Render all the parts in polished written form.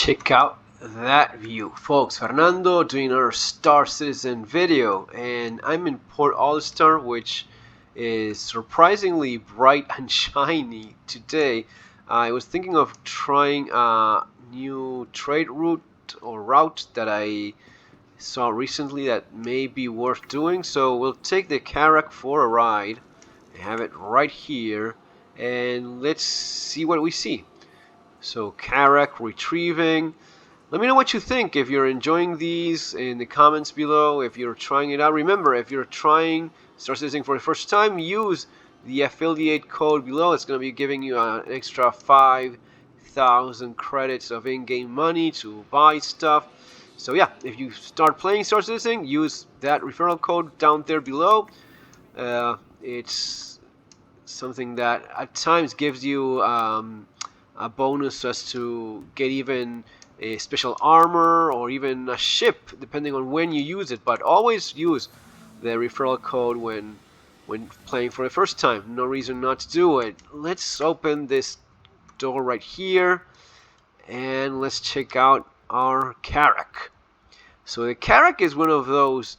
Check out that view, folks. Fernando doing our Star Citizen video, and I'm in Port All-Star, which is surprisingly bright and shiny today. I was thinking of trying a new trade route that I saw recently that may be worth doing, so we'll take the Carrack for a ride. I have it right here, and let's see what we see. So Carrack retrieving. Let me know what you think. If you're enjoying these in the comments below, if you're trying it out. Remember, if you're trying Star Citizen for the first time, use the affiliate code below. It's going to be giving you an extra 5,000 credits of in-game money to buy stuff. So yeah, if you start playing Star Citizen, use that referral code down there below. It's something that at times gives you a bonus as to get even a special armor or even a ship, depending on when you use it. But always use the referral code when playing for the first time. No reason not to do it. Let's open this door right here, and let's check out our Carrack. So the Carrack is one of those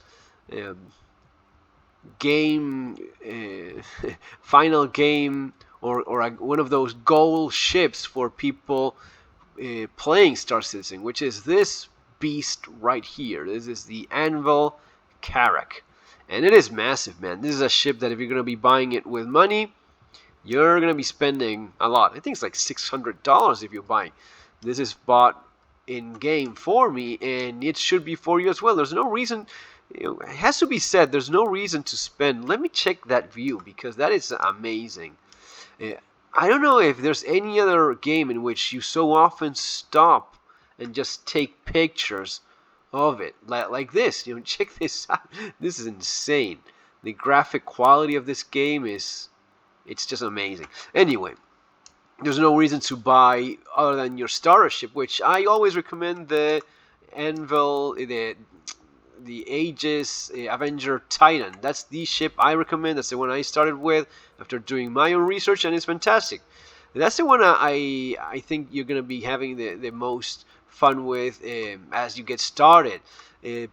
final game or one of those goal ships for people playing Star Citizen, which is this beast right here. This is the Anvil Carrack, and it is massive, man. This is a ship that if you're going to be buying it with money, you're going to be spending a lot. I think it's like $600 if you're buying. This is bought in game for me, and it should be for you as well. There's no reason, it has to be said, there's no reason to spend. Let me check that view, because that is amazing. I don't know if there's any other game in which you so often stop and just take pictures of it like this. Check this out. This is insane. The graphic quality of this game it's just amazing. Anyway, there's no reason to buy other than your starter ship, which I always recommend the Anvil, the Aegis Avenger Titan. That's the ship I recommend. That's the one I started with after doing my own research, and it's fantastic. That's the one I think you're going to be having the most fun with as you get started.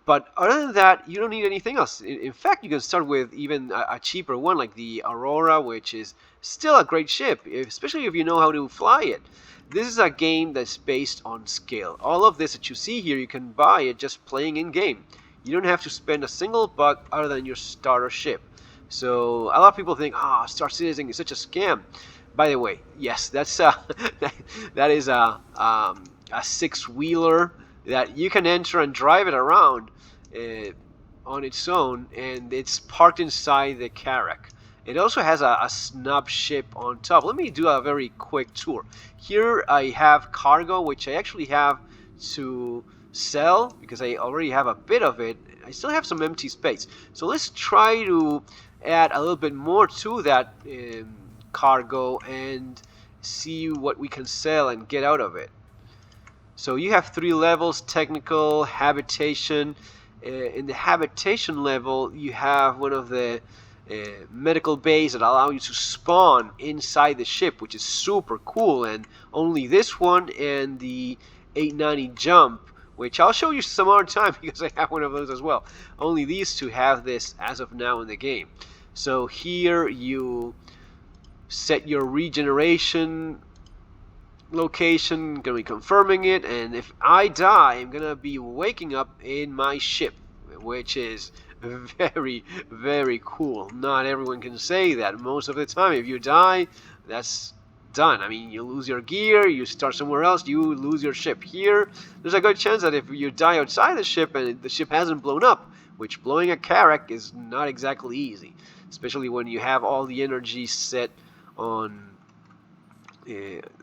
But other than that, you don't need anything else. In fact, you can start with even a cheaper one like the Aurora, which is still a great ship, especially if you know how to fly it. This is a game that's based on skill. All of this that you see here, you can buy it just playing in-game. You don't have to spend a single buck other than your starter ship. So a lot of people think, Star Citizen is such a scam. By the way, yes, that's that is a six-wheeler that you can enter and drive it around on its own, and it's parked inside the Carrack. It also has a snub ship on top. Let me do a very quick tour. Here I have cargo, which I actually have to sell because I already have a bit of it. I still have some empty space. So let's try to add a little bit more to that cargo and see what we can sell and get out of it. So you have 3 levels: technical, habitation. In the habitation level, you have one of the medical bays that allow you to spawn inside the ship, which is super cool. And only this one and the 890 jump, which I'll show you some other time because I have one of those as well. Only these two have this as of now in the game. So here you set your regeneration location, gonna be confirming it, and if I die, I'm gonna be waking up in my ship, which is very, very cool. Not everyone can say that. Most of the time, if you die, that's done. I mean, you lose your gear, you start somewhere else, you lose your ship. Here, there's a good chance that if you die outside the ship and the ship hasn't blown up, which blowing a Carrack is not exactly easy, especially when you have all the energy set on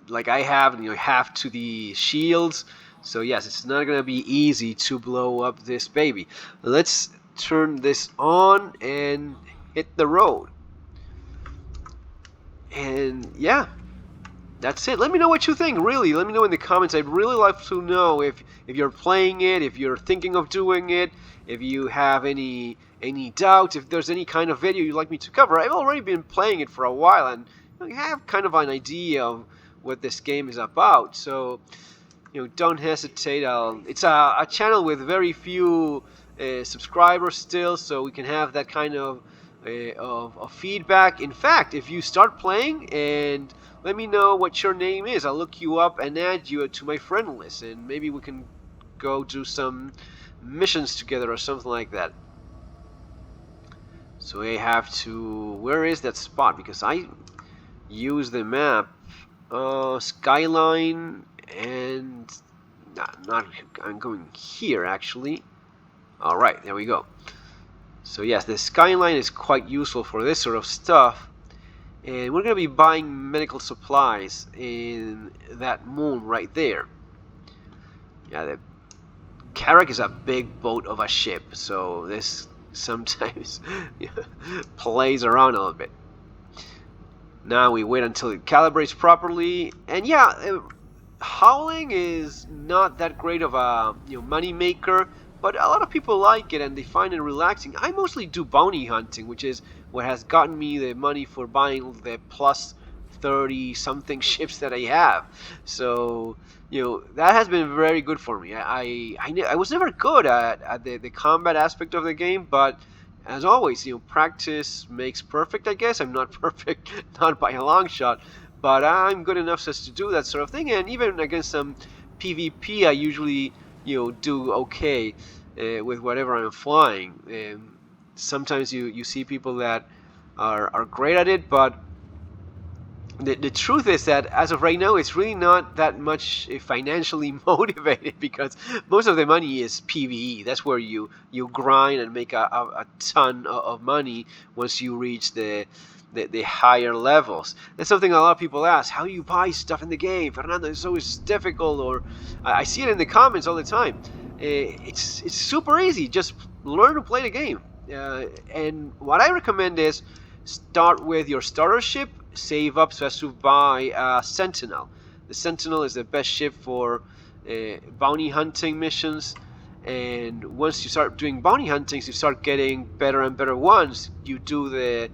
like I have, half to the shields. So yes, it's not gonna be easy to blow up this baby. Let's turn this on and hit the road. And yeah, that's it. Let me know what you think, really. Let me know in the comments. I'd really like to know if you're playing it, if you're thinking of doing it, if you have any doubts, if there's any kind of video you'd like me to cover. I've already been playing it for a while, and I have kind of an idea of what this game is about. So don't hesitate. It's a channel with very few subscribers still, so we can have that kind of feedback. In fact, if you start playing and let me know what your name is, I'll look you up and add you to my friend list, and maybe we can go do some missions together or something like that. So I have to... Where is that spot? Because I use the map. Skyline and... Not... I'm going here, actually. Alright, there we go. So yes, the skyline is quite useful for this sort of stuff. And we're going to be buying medical supplies in that moon right there. Yeah, the Carrack is a big boat of a ship, so this sometimes plays around a little bit. Now we wait until it calibrates properly, and yeah, howling is not that great of a money maker, but a lot of people like it and they find it relaxing. I mostly do bounty hunting, which is what has gotten me the money for buying the plus 30 something ships that I have. So that has been very good for me. I was never good at the combat aspect of the game, but as always, practice makes perfect, I guess. I'm not perfect, not by a long shot, but I'm good enough as to do that sort of thing. And even against some PvP, I usually do okay with whatever I'm flying. Sometimes you see people that are great at it, but the truth is that as of right now, it's really not that much financially motivated, because most of the money is PvE. That's where you grind and make a ton of money once you reach the higher levels. That's something a lot of people ask: how do you buy stuff in the game, Fernando? It's always difficult. Or I see it in the comments all the time. It's super easy. Just learn to play the game. And what I recommend is start with your starter ship, save up so as to buy a Sentinel. The Sentinel is the best ship for bounty hunting missions, and once you start doing bounty huntings, you start getting better and better ones. You do the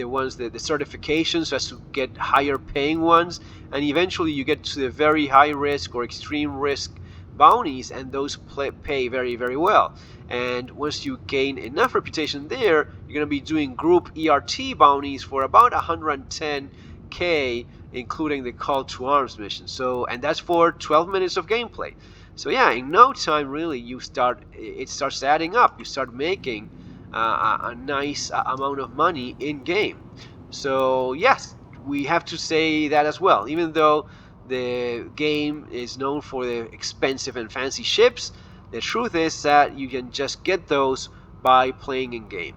ones, the certifications, so as to get higher paying ones, and eventually you get to the very high risk or extreme risk bounties, and those pay very, very well. And once you gain enough reputation there, you're going to be doing group ERT bounties for about 110k, including the call to arms mission. So, and that's for 12 minutes of gameplay. So yeah, in no time really it starts adding up. You start making a nice amount of money in game. So yes, we have to say that as well. Even though the game is known for the expensive and fancy ships, the truth is that you can just get those by playing in game.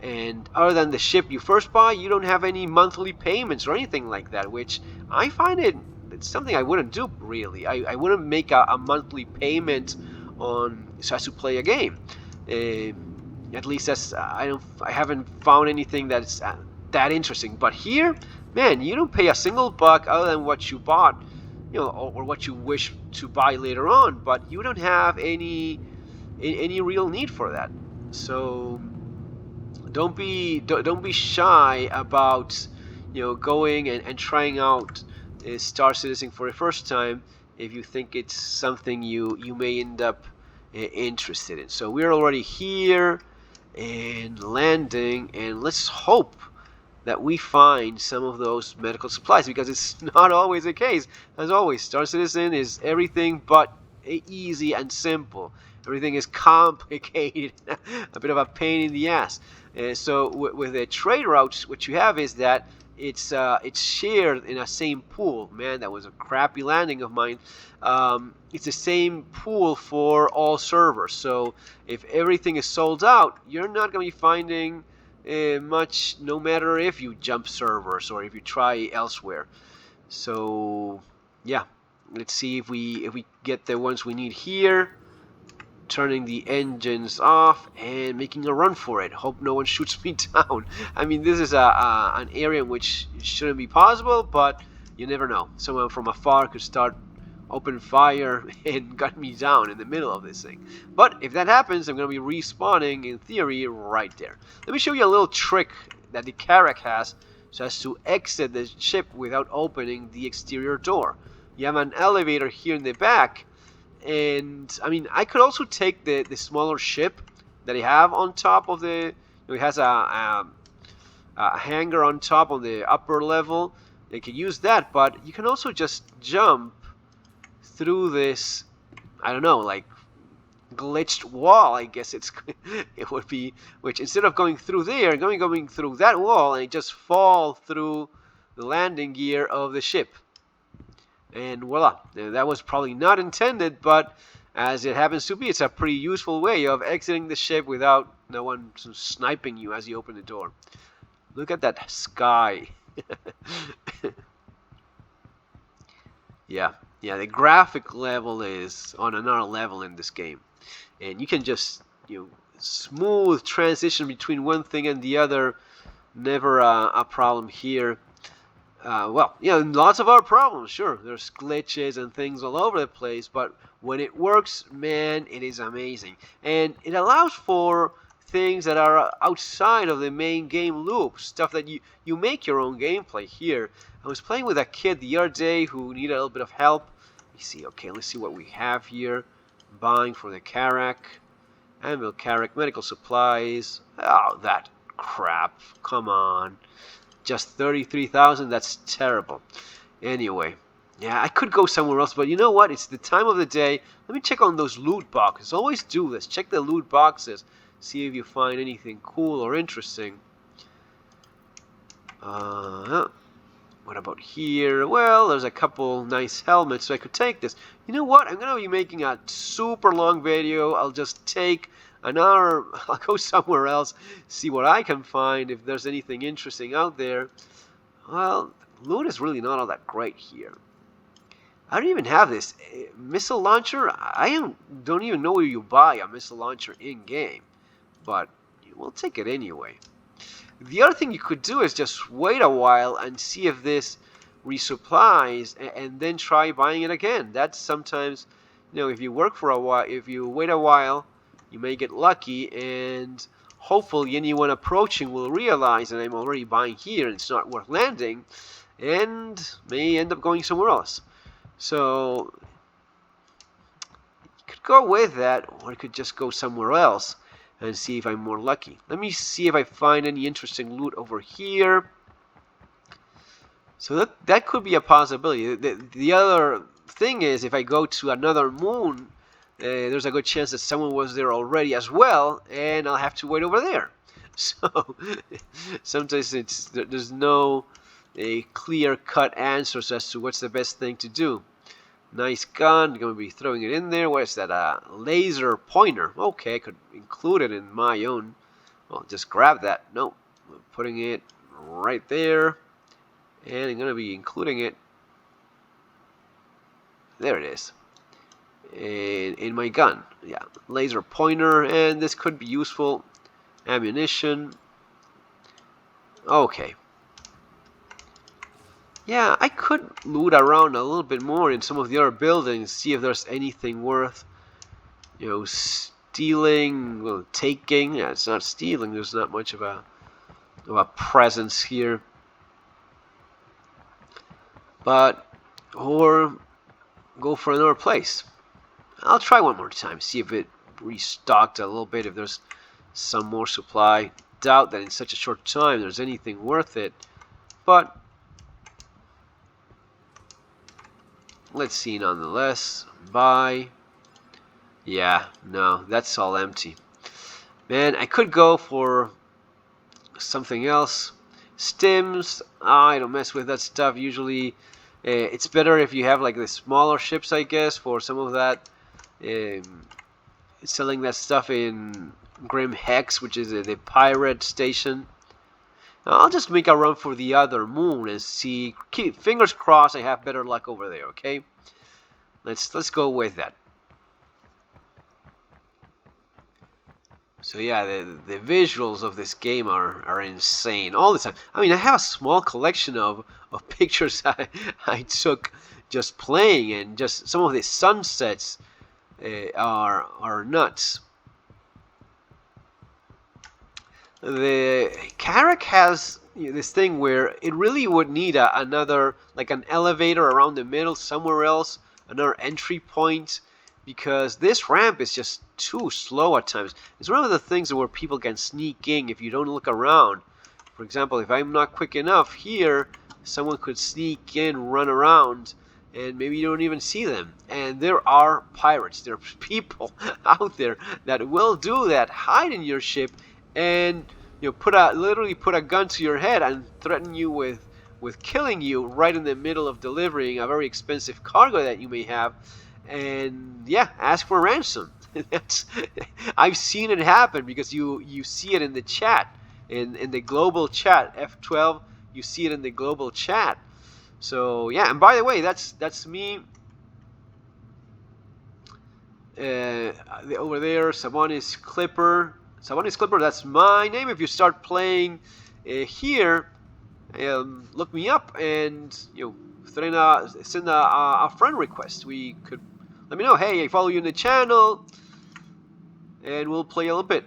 And other than the ship you first buy, you don't have any monthly payments or anything like that, which I find it's something I wouldn't do really. I wouldn't make a monthly payment on so as to play a game. At least I haven't found anything that's that interesting. But here, man, you don't pay a single buck other than what you bought, or what you wish to buy later on. But you don't have any real need for that. So don't be shy about going and trying out Star Citizen for the first time if you think it's something you may end up interested in. So we're already here and landing, and let's hope that we find some of those medical supplies, because it's not always the case. As always, Star Citizen is everything but easy and simple. Everything is complicated, a bit of a pain in the ass. So with the trade routes, what you have is that it's shared in a same pool. Man, that was a crappy landing of mine. It's the same pool for all servers. So if everything is sold out, you're not going to be finding much, no matter if you jump servers or if you try elsewhere. So yeah, let's see if we get the ones we need here. Turning the engines off and making a run for it. Hope no one shoots me down. I mean, this is an area in which it shouldn't be possible, but you never know. Someone from afar could start open fire and gun me down in the middle of this thing. But if that happens, I'm going to be respawning, in theory, right there. Let me show you a little trick that the Carrack has so as to exit the ship without opening the exterior door. You have an elevator here in the back. And I mean, I could also take the smaller ship that I have on top of the. It has a hangar on top on the upper level. You can use that, but you can also just jump through this. I don't know, like glitched wall. I guess it would be, which instead of going through there, going through that wall, and just fall through the landing gear of the ship. And voila, that was probably not intended, but as it happens to be, it's a pretty useful way of exiting the ship without no one sniping you as you open the door. Look at that sky. Yeah, the graphic level is on another level in this game. And you can just, smooth transition between one thing and the other. Never a problem here. Well, lots of other problems, sure. There's glitches and things all over the place, but when it works, man, it is amazing. And it allows for things that are outside of the main game loop, stuff that you make your own gameplay here. I was playing with a kid the other day who needed a little bit of help. Let's see what we have here. Buying for the Carrack. Anvil, Carrack, medical supplies. Oh, that crap. Come on. Just 33,000, that's terrible. Anyway, yeah, I could go somewhere else, but you know what? It's the time of the day. Let me check on those loot boxes. Always do this. Check the loot boxes. See if you find anything cool or interesting. What about here? Well, there's a couple nice helmets, so I could take this. You know what? I'm going to be making a super long video. I'll just take an hour. I'll go somewhere else, see what I can find, if there's anything interesting out there. Well, loot is really not all that great here. I don't even have this missile launcher. I don't even know where you buy a missile launcher in-game, but we'll take it anyway. The other thing you could do is just wait a while and see if this resupplies, and then try buying it again. That's sometimes, if you work for a while, if you wait a while, you may get lucky, and hopefully anyone approaching will realize that I'm already buying here and it's not worth landing, and may end up going somewhere else. So you could go with that, or you could just go somewhere else and see if I'm more lucky. Let me see if I find any interesting loot over here. So that could be a possibility. The other thing is, if I go to another moon, there's a good chance that someone was there already as well, and I'll have to wait over there. So sometimes there's no clear-cut answers as to what's the best thing to do. Nice gun. I'm going to be throwing it in there. What is that? A laser pointer. Okay, I could include it in my own. Well, just grab that. Nope. I'm putting it right there. And I'm going to be including it. There it is. In my gun. Yeah, laser pointer. And this could be useful. Ammunition. Okay. Yeah, I could loot around a little bit more in some of the other buildings, see if there's anything worth, stealing, well, taking. Yeah, it's not stealing. There's not much of a presence here. Or go for another place. I'll try one more time, see if it restocked a little bit, if there's some more supply. Doubt that in such a short time there's anything worth it, but let's see nonetheless. Buy. Yeah, no, that's all empty. Man, I could go for something else. Stims, I don't mess with that stuff usually. It's better if you have like the smaller ships, I guess, for some of that. Selling that stuff in Grim Hex, which is the pirate station. I'll just make a run for the other moon and see. Keep fingers crossed I have better luck over there, okay? Let's go with that. So yeah, the visuals of this game are insane all the time. I mean, I have a small collection of pictures I took just playing, and just some of the sunsets are nuts. The Carrack has, this thing where it really would need another, like an elevator around the middle somewhere else, another entry point, because this ramp is just too slow at times. It's one of the things where people can sneak in if you don't look around. For example, if I'm not quick enough here, someone could sneak in, run around, and maybe you don't even see them. And there are pirates, there are people out there that will do that, hide in your ship, and literally put a gun to your head and threaten you with killing you right in the middle of delivering a very expensive cargo that you may have, and yeah, ask for ransom. I've seen it happen because you see it in the chat, in the global chat, F12. You see it in the global chat. So yeah, and by the way, that's me. Over there, Sabonis Clipper. Sabonis Clipper, that's my name. If you start playing here, look me up and send a friend request. We could let me know. Hey, I follow you in the channel, and we'll play a little bit.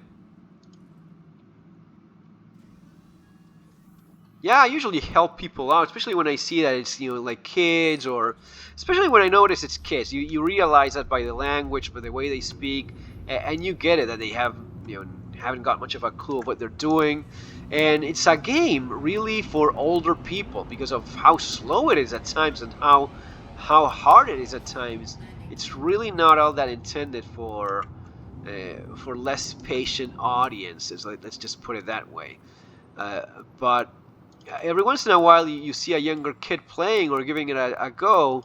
Yeah, I usually help people out, especially when I see that it's like kids, or especially when I notice it's kids. You realize that by the language, by the way they speak, and you get it that they haven't got much of a clue of what they're doing. And it's a game really for older people because of how slow it is at times and how hard it is at times. It's really not all that intended for less patient audiences. Let's just put it that way. But every once in a while you see a younger kid playing or giving it a go,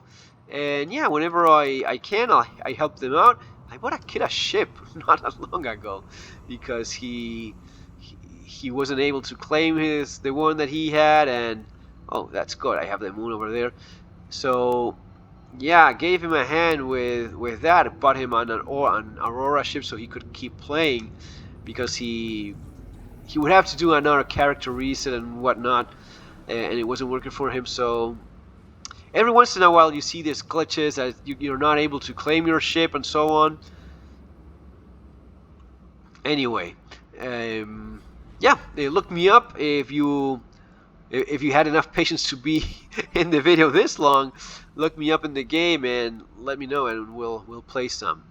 and yeah, whenever I can, I help them out. I bought a kid a ship not that long ago because he wasn't able to claim the one that he had, and oh, that's good, I have the moon over there. So yeah, I gave him a hand with that. Bought him an Aurora ship so he could keep playing, because he would have to do another character reset and whatnot, and it wasn't working for him. So every once in a while you see these glitches that you're not able to claim your ship and so on. Anyway, yeah, look me up if you had enough patience to be in the video this long. Look me up in the game and let me know, and we'll play some.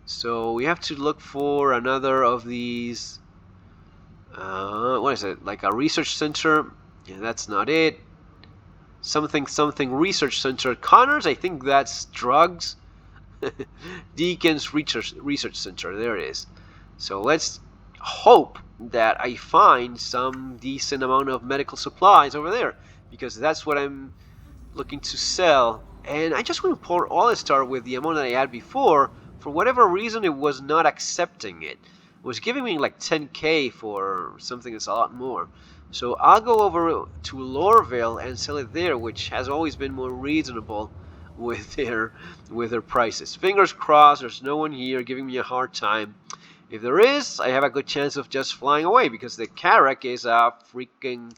So we have to look for another of these. What is it? Like a research center? Yeah, that's not it. Something research center. Connors, I think that's drugs. Deacon's research center. There it is. So let's hope that I find some decent amount of medical supplies over there, because that's what I'm looking to sell. And I just want to pour All-Star with the amount that I had before. For whatever reason, it was not accepting it. It was giving me like 10k for something that's a lot more. So I'll go over to Lorville and sell it there, which has always been more reasonable with their prices. Fingers crossed there's no one here giving me a hard time. If there is, I have a good chance of just flying away, because the Carrack is a freaking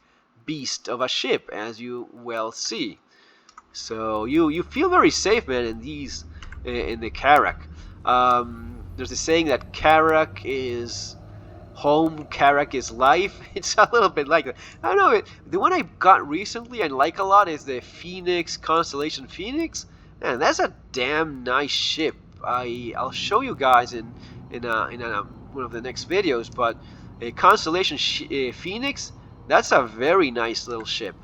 beast of a ship, as you well see. So you feel very safe, man, in the Carrack. There's a saying that Carrack is home, Carrack is life. It's a little bit like that. I don't know. The one I got recently and like a lot is the Phoenix, Constellation Phoenix. Man, that's a damn nice ship. I'll show you guys in one of the next videos. But a Constellation Phoenix, that's a very nice little ship.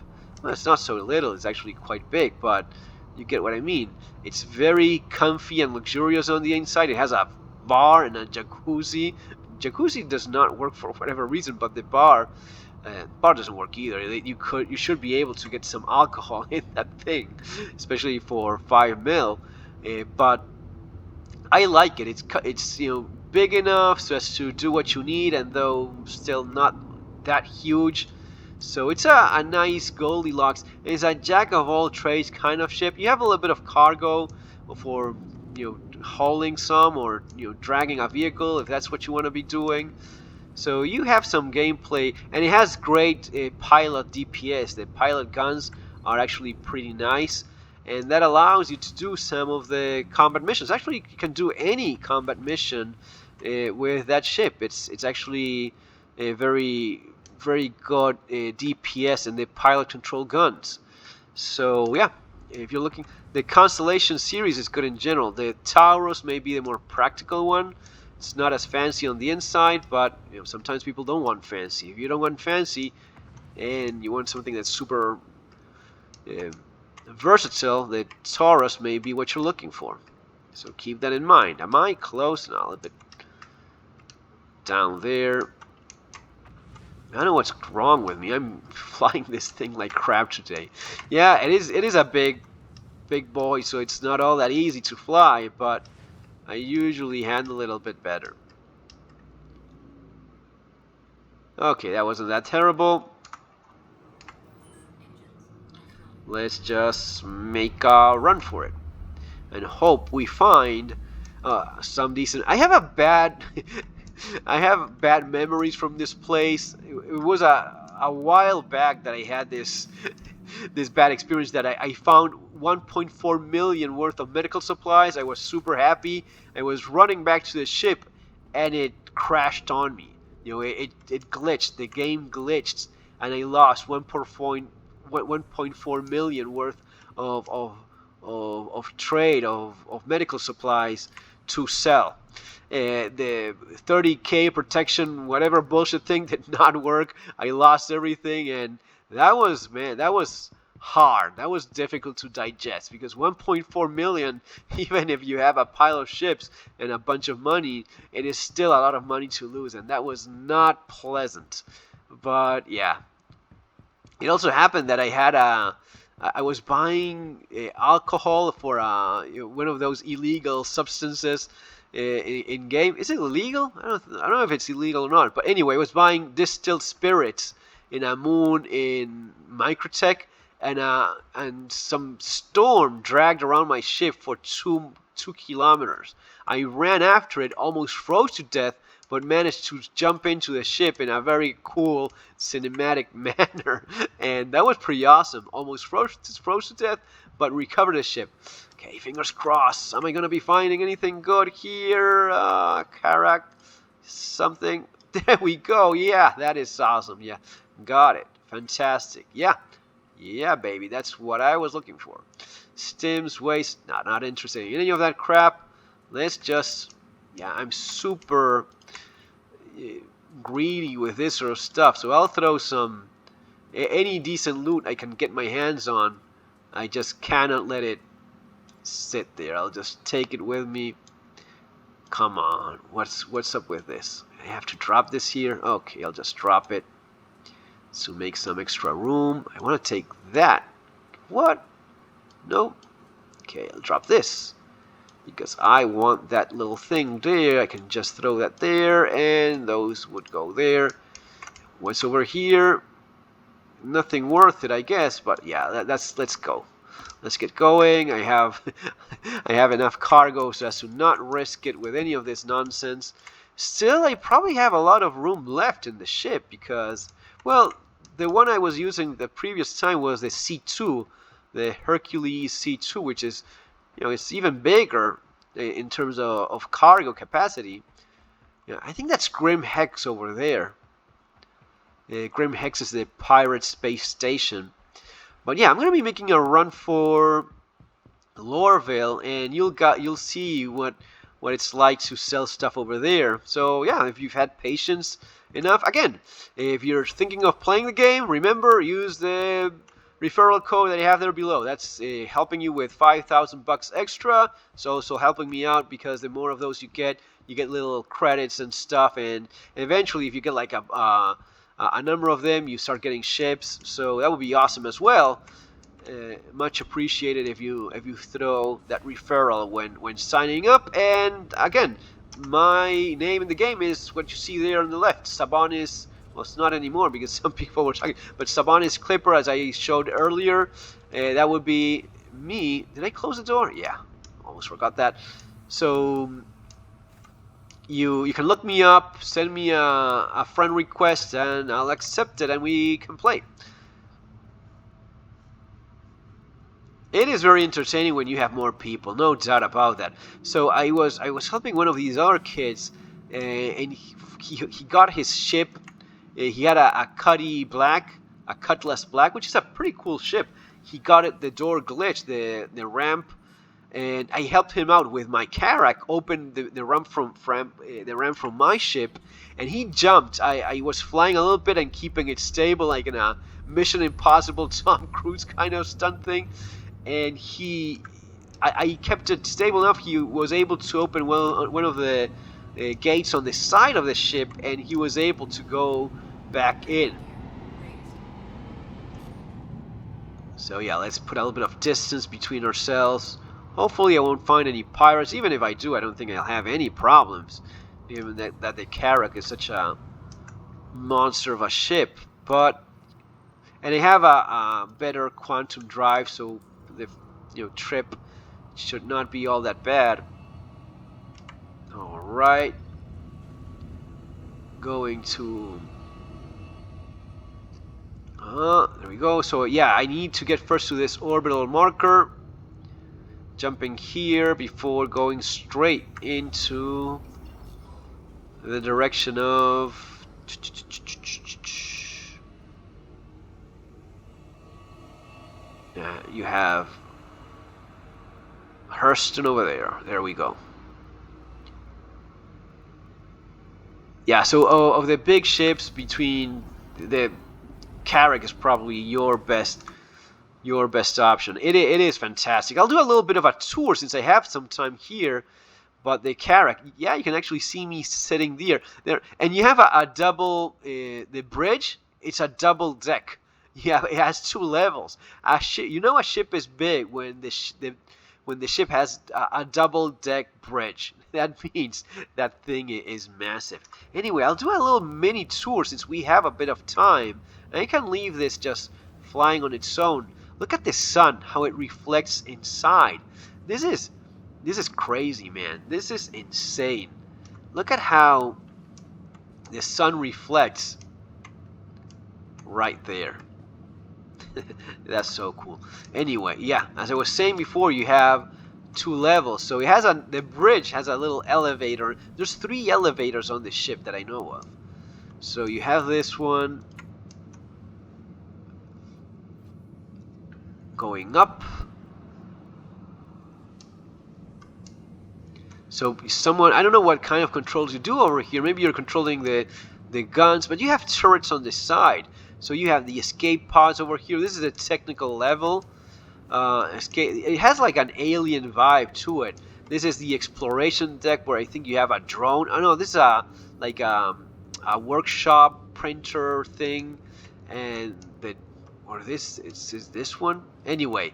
Well, it's not so little. It's actually quite big, but you get what I mean. It's very comfy and luxurious on the inside. It has a bar and a jacuzzi. Jacuzzi does not work for whatever reason, but the bar doesn't work either. You should be able to get some alcohol in that thing, especially for 5 mil. But I like it. It's big enough so as to do what you need, and though still not that huge. So it's a nice Goldilocks. It's a jack of all trades kind of ship. You have a little bit of cargo for hauling some, or dragging a vehicle if that's what you want to be doing. So you have some gameplay, and it has great pilot DPS. The pilot guns are actually pretty nice, and that allows you to do some of the combat missions. Actually, you can do any combat mission with that ship. It's actually very very good DPS in the pilot control guns. So yeah, if you're looking, the Constellation series is good in general. The Taurus may be the more practical one. It's not as fancy on the inside, but sometimes people don't want fancy. If you don't want fancy and you want something that's super versatile, the Taurus may be what you're looking for. So keep that in mind. Am I close? No, a little bit down there. I don't know what's wrong with me. I'm flying this thing like crap today. Yeah, it is a big boy, so it's not all that easy to fly, but I usually handle it a little bit better. Okay, that wasn't that terrible. Let's just make a run for it and hope we find some decent. I have bad memories from this place. It was a while back that I had this this bad experience that I found 1.4 million worth of medical supplies. I was super happy. I was running back to the ship, and it crashed on me. It glitched. The game glitched, and I lost 1.4 million worth of trade of medical supplies to sell. The 30k protection, whatever bullshit thing, did not work. I lost everything, and that was hard. That was difficult to digest, because 1.4 million, even if you have a pile of ships and a bunch of money, it is still a lot of money to lose, and that was not pleasant. But yeah, it also happened that I was buying alcohol for one of those illegal substances in game. Is it illegal? I don't know if it's illegal or not. But anyway, I was buying distilled spirits in a moon in Microtech, and some storm dragged around my ship for two kilometers. I ran after it, almost froze to death, but managed to jump into the ship in a very cool cinematic manner, and that was pretty awesome. Almost froze to death, but recovered the ship. Okay, fingers crossed. Am I gonna be finding anything good here? Carrack, something. There we go. Yeah, that is awesome. Yeah, got it. Fantastic. Yeah, baby. That's what I was looking for. Stims, waste. Not interested in any of that crap. Let's just. Yeah, I'm super greedy with this sort of stuff, so I'll throw any decent loot I can get my hands on. I just cannot let it sit there. I'll just take it with me. Come on, what's up with this? I have to drop this here. Okay, I'll just drop it to make some extra room. I want to take that. What? No. Okay, I'll drop this, because I want that little thing there. I can just throw that there, and those would go there. What's over here? Nothing worth it, I guess, but yeah, let's go. Let's get going. I have I have enough cargo so as to not risk it with any of this nonsense. Still, I probably have a lot of room left in the ship, because, well, the one I was using the previous time was the C2, the Hercules C2, which is, it's even bigger in terms of cargo capacity. I think that's Grim Hex over there. Grim Hex is the pirate space station. But yeah, I'm gonna be making a run for Lorville, and you'll see what it's like to sell stuff over there. So yeah, if you've had patience enough, again, if you're thinking of playing the game, remember, use the referral code that I have there below. That's helping you with 5,000 bucks extra. So helping me out, because the more of those you get little credits and stuff, and eventually if you get like a number of them, you start getting ships. So that would be awesome as well. Much appreciated if you throw that referral when signing up. And again, my name in the game is what you see there on the left, Sabonis. Well, it's not anymore, because some people were talking, but Sabonis Clipper, as I showed earlier, that would be me. Did I close the door? Yeah, almost forgot that. So you can look me up, send me a friend request, and I'll accept it, and we can play. It is very entertaining when you have more people, no doubt about that. So I was helping one of these other kids, and he got his ship, He had a Cutlass Black, which is a pretty cool ship. He got it, the door glitch, the ramp, and I helped him out with my Carrack, opened the ramp from my ship, and he jumped. I was flying a little bit and keeping it stable, like in a Mission Impossible Tom Cruise kind of stunt thing, and I kept it stable enough. He was able to open one of the gates on the side of the ship, and he was able to go back in. So yeah, let's put a little bit of distance between ourselves. Hopefully I won't find any pirates. Even if I do, I don't think I'll have any problems, given that the Carrack is such a monster of a ship. And they have a better quantum drive, so the trip should not be all that bad. All right, going to there we go. So yeah, I need to get first to this orbital marker, jumping here before going straight into the direction of you have Hurston over there. There we go. Yeah, so of the big ships, between the Carrack is probably your best option. It is fantastic. I'll do a little bit of a tour since I have some time here. But the Carrack, yeah, you can actually see me sitting there. And you have a double. The bridge, it's a double deck. Yeah, it has 2 levels. A ship is big when the ship has a double deck bridge. That means that thing is massive. Anyway, I'll do a little mini tour since we have a bit of time. And I can leave this just flying on its own. Look at the sun, how it reflects inside. This is crazy, man. This is insane. Look at how the sun reflects right there. That's so cool. Anyway, yeah, as I was saying before, you have 2 levels. So it has the bridge has a little elevator. There's 3 elevators on the ship that I know of. So you have this one going up. So I don't know what kind of controls you do over here. Maybe you're controlling the guns, but you have turrets on the side. So you have the escape pods over here. This is a technical level. It has like an alien vibe to it. This is the exploration deck where I think you have a drone. Oh no, this is a workshop printer thing, and is this one? Anyway,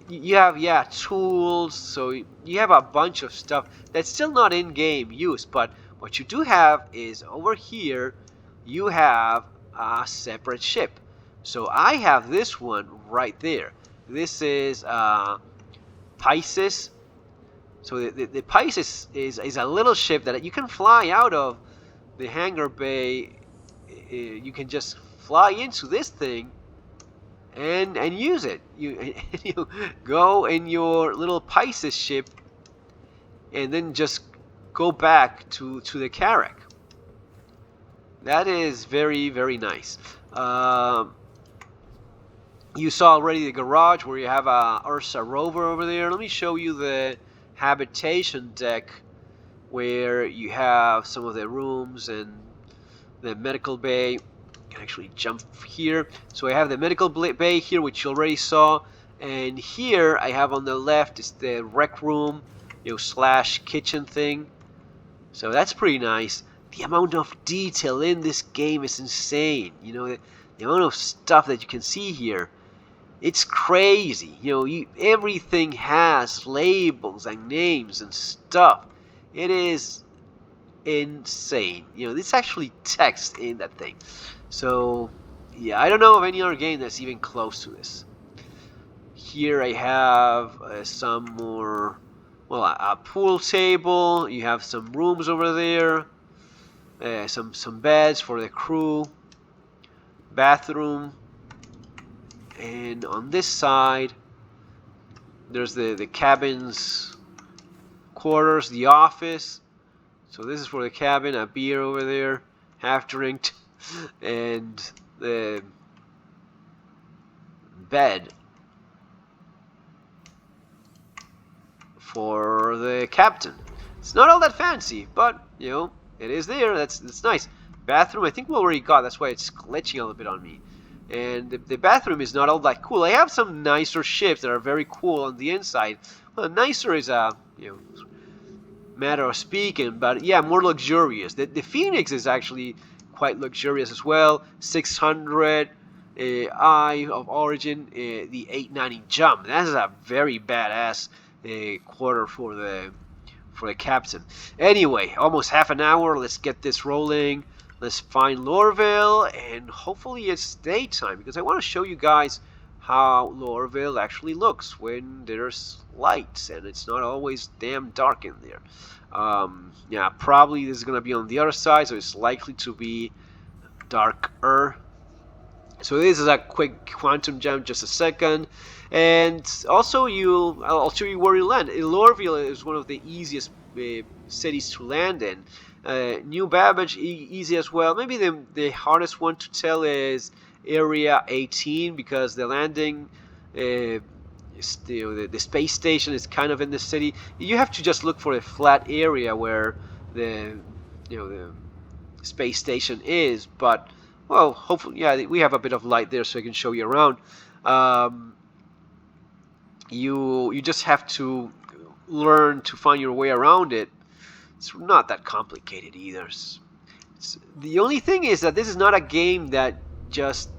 you have tools. So you have a bunch of stuff that's still not in-game use, but what you do have is over here you have a separate ship. So I have this one right there. This is Pisces. So the Pisces is a little ship that you can fly out of the hangar bay. You can just fly into this thing and use it. You go in your little Pisces ship and then just go back to the Carrack. That is very, very nice. You saw already the garage where you have a Ursa rover over there. Let me show you the Habitation Deck where you have some of the rooms and the medical bay. I can actually jump here. So I have the medical bay here, which you already saw, and here I have on the left is the rec room, / kitchen thing. So that's pretty nice. The amount of detail in this game is insane. The amount of stuff that you can see here, it's crazy. Everything has labels and names and stuff. It is insane. There's actually text in that thing. So yeah, I don't know of any other game that's even close to this. Here I have some more, a pool table. You have some rooms over there. Some beds for the crew, bathroom, and on this side there's the cabin's quarters, the office. So this is for the cabin. A beer over there, half drinked. and the bed for the captain. It's not all that fancy, but you know, it is there. That's nice. Bathroom, I think we already got. That's why it's glitching a little bit on me. And the bathroom is not all that cool. I have some nicer ships that are very cool on the inside. Well, nicer is a matter of speaking, but yeah, more luxurious. The Phoenix is actually quite luxurious as well. 600 I of origin, the 890 jump. That is a very badass quarter for the captain. Anyway, almost half an hour. Let's get this rolling. Let's find Lorville, and hopefully it's daytime, because I want to show you guys how Lorville actually looks when there's lights and it's not always damn dark in there. Yeah, probably this is going to be on the other side, so it's likely to be darker. So this is a quick quantum jump, just a second. And also I'll show you where you land. Lorville is one of the easiest cities to land in. New Babbage, easy as well. Maybe the hardest one to tell is Area 18, because the landing, the space station is kind of in the city. You have to just look for a flat area where the space station is. But well, hopefully, yeah, we have a bit of light there, so I can show you around. You just have to learn to find your way around it. It's not that complicated either. The only thing is that this is not a game that just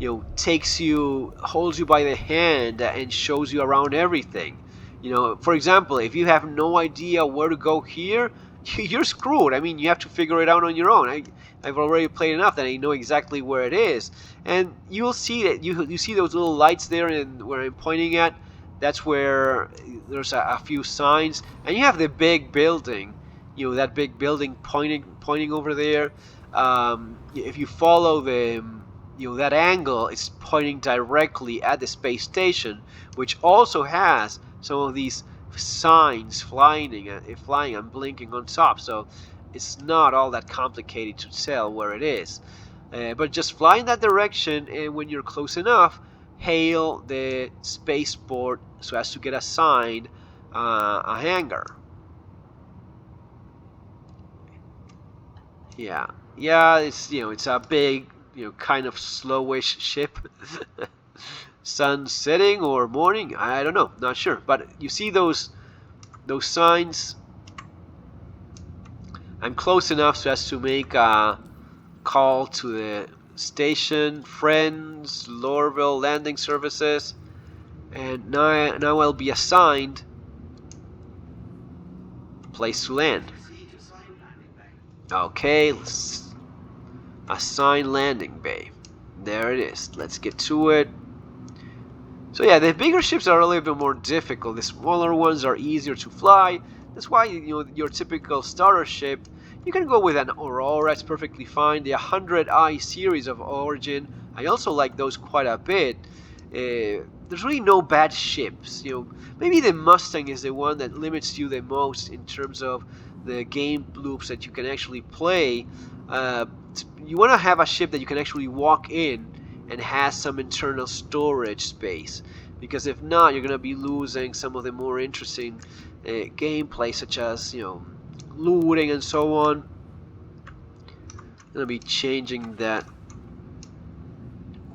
holds you by the hand and shows you around everything. For example, if you have no idea where to go here, you're screwed. I mean, you have to figure it out on your own. I've already played enough that I know exactly where it is, and you'll see that you see those little lights there, and where I'm pointing at, that's where there's a few signs, and you have the big building. That big building pointing over there. If you follow that angle, it's pointing directly at the space station, which also has some of these signs flying and blinking on top. So it's not all that complicated to tell where it is. But just fly in that direction, and when you're close enough, hail the spaceport so as to get assigned a hangar. Yeah, it's a big, kind of slowish ship. Sun setting or morning, I don't know, not sure. But you see those signs. I'm close enough so as to make a call to the station, friends, Lorville landing services, and now I'll be assigned place to land. Okay, let's assign landing bay. There it is. Let's get to it. So yeah, the bigger ships are a little bit more difficult. The smaller ones are easier to fly. That's why your typical starter ship, you can go with an Aurora. It's perfectly fine. The 100i series of Origin, I also like those quite a bit. There's really no bad ships. Maybe the Mustang is the one that limits you the most in terms of the game loops that you can actually play. You want to have a ship that you can actually walk in and has some internal storage space, because if not, you're going to be losing some of the more interesting gameplay, such as looting and so on. I'm going to be changing that.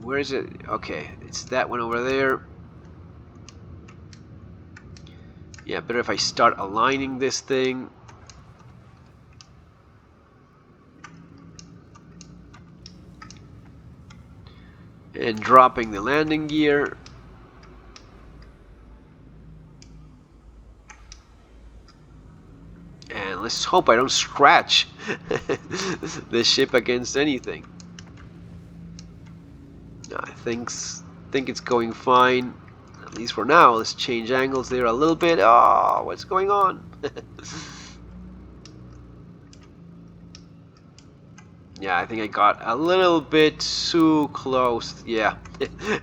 Where is it? Okay, it's that one over there. Yeah, better if I start aligning this thing. And dropping the landing gear. And let's hope I don't scratch the ship against anything. I think it's going fine, at least for now. Let's change angles there a little bit. Oh, what's going on? Yeah, I think I got a little bit too close. Yeah,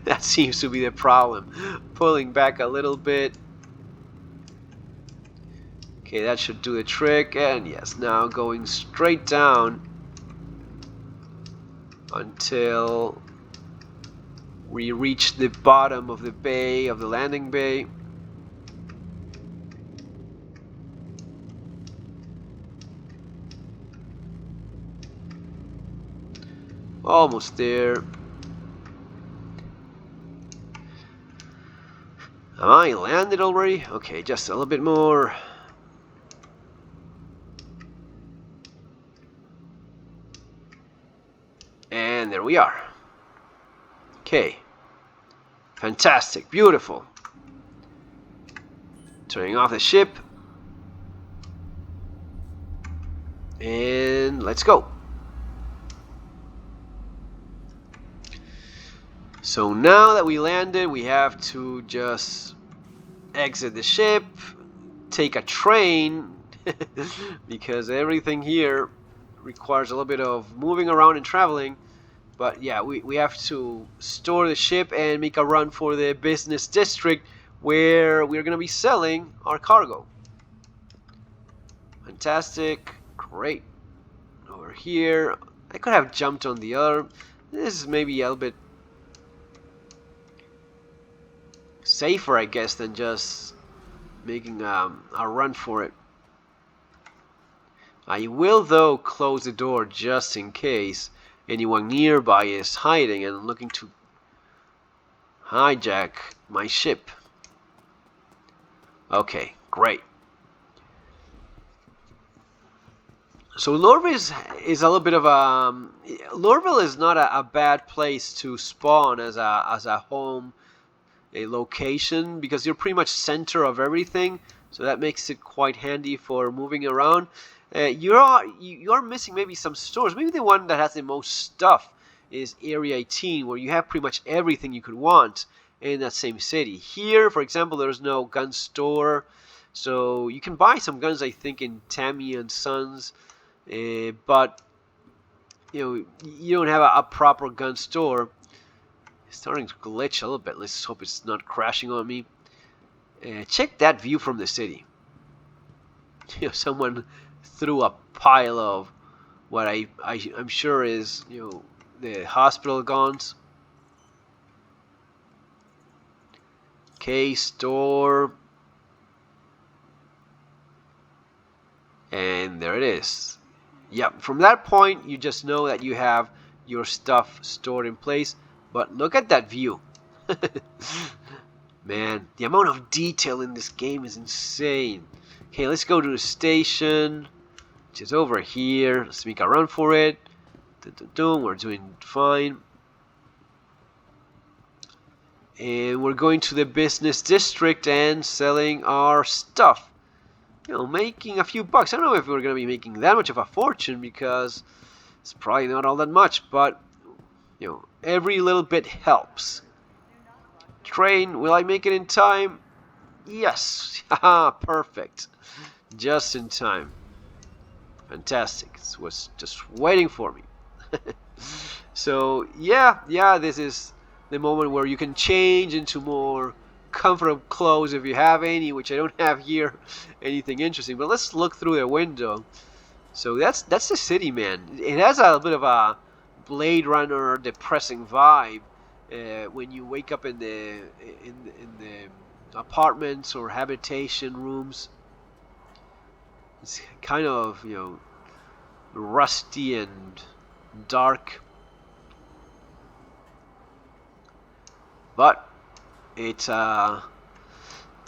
that seems to be the problem. Pulling back a little bit. Okay, that should do the trick. And yes, now going straight down. until we reach the bottom of the bay, of the landing bay. Almost there. Am I landed already? Okay, just a little bit more. And there we are. Okay. Fantastic. Beautiful. Turning off the ship. And let's go. So now that we landed, we have to just exit the ship, take a train, because everything here requires a little bit of moving around and traveling. But yeah, we have to store the ship and make a run for the business district where we're going to be selling our cargo. Fantastic. Great. Over here. I could have jumped on the other. This is maybe a little bit safer, I guess, than just making a run for it. I will, though, close the door just in case anyone nearby is hiding and looking to hijack my ship. Okay, great. So Lorville is a little bit of a... Lorville is not a bad place to spawn as a home, a location, because you're pretty much center of everything. So that makes it quite handy for moving around. You are missing maybe some stores. Maybe the one that has the most stuff is Area 18, where you have pretty much everything you could want in that same city. Here, for example, there's no gun store, so you can buy some guns, I think, in Tammy and Sons, but you don't have a proper gun store. It's starting to glitch a little bit. Let's hope it's not crashing on me. Check that view from the city. Someone threw a pile of what I'm sure is the hospital guns. Okay, store. And there it is. Yep, from that point you just know that you have your stuff stored in place. But look at that view. Man, the amount of detail in this game is insane. Okay, let's go to the station, which is over here. Let's make a run for it. We're doing fine. And we're going to the business district and selling our stuff. Making a few bucks. I don't know if we're going to be making that much of a fortune because it's probably not all that much, but every little bit helps. Train, will I make it in time? Yes. Haha, perfect. Just in time. Fantastic. It was just waiting for me. So, yeah, this is the moment where you can change into more comfortable clothes if you have any, which I don't have here anything interesting. But let's look through the window. So that's the city, man. It has a bit of a Blade Runner depressing vibe when you wake up in the apartments or habitation rooms. It's kind of rusty and dark, but it's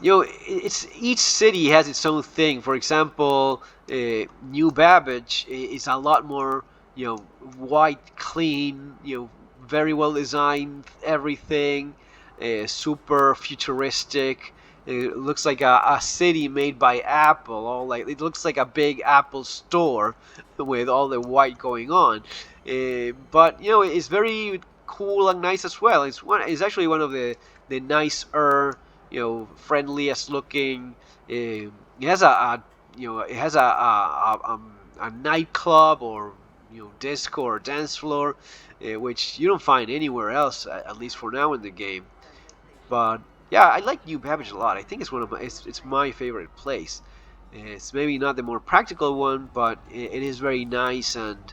it's each city has its own thing. For example, New Babbage is a lot more white, clean, very well designed, everything, super futuristic. It looks like a city made by Apple. It looks like a big Apple store with all the white going on. But it's very cool and nice as well. It's actually one of the nicer, friendliest looking. It has a nightclub or disco or dance floor, which you don't find anywhere else, at least for now in the game. But yeah, I like New Babbage a lot. I think it's my favorite place. It's maybe not the more practical one, but it is very nice and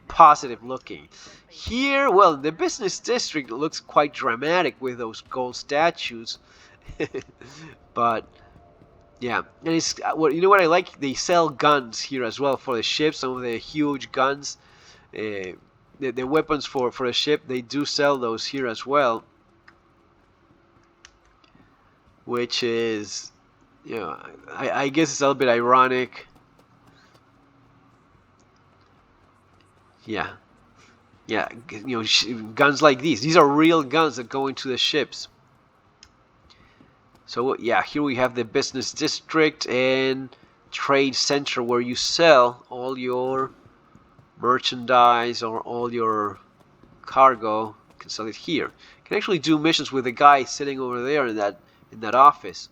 positive looking. Here, well, the business district looks quite dramatic with those gold statues. But yeah, and it's what you know what I like. They sell guns here as well for the ship. Some of the huge guns, the weapons for the ship. They do sell those here as well, which is, you know, I guess it's a little bit ironic. Yeah, yeah, you know, guns like these. These are real guns that go into the ships. So yeah, here we have the business district and trade center where you sell all your merchandise or all your cargo. You can sell it here. You can actually do missions with the guy sitting over there in that office.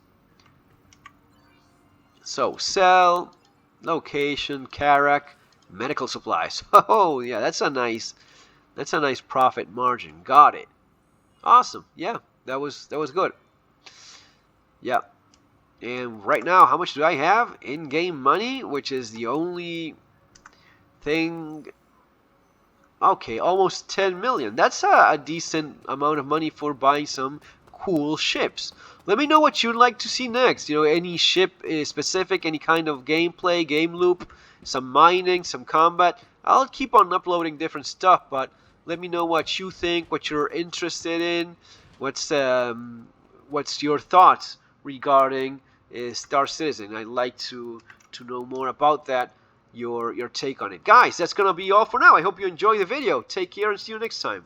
So sell, location, Carrack, medical supplies. Oh yeah, that's a nice profit margin. Got it. Awesome. Yeah, that was good. Yeah. And right now, how much do I have? In-game money, which is the only thing. Okay, almost 10 million. That's a decent amount of money for buying some cool ships. Let me know what you'd like to see next. You know, any ship specific, any kind of gameplay, game loop, some mining, some combat. I'll keep on uploading different stuff, but let me know what you think, what you're interested in, what's your thoughts regarding Star Citizen. I'd like to know more about that, your take on it. Guys, that's gonna be all for now. I hope you enjoyed the video. Take care and see you next time.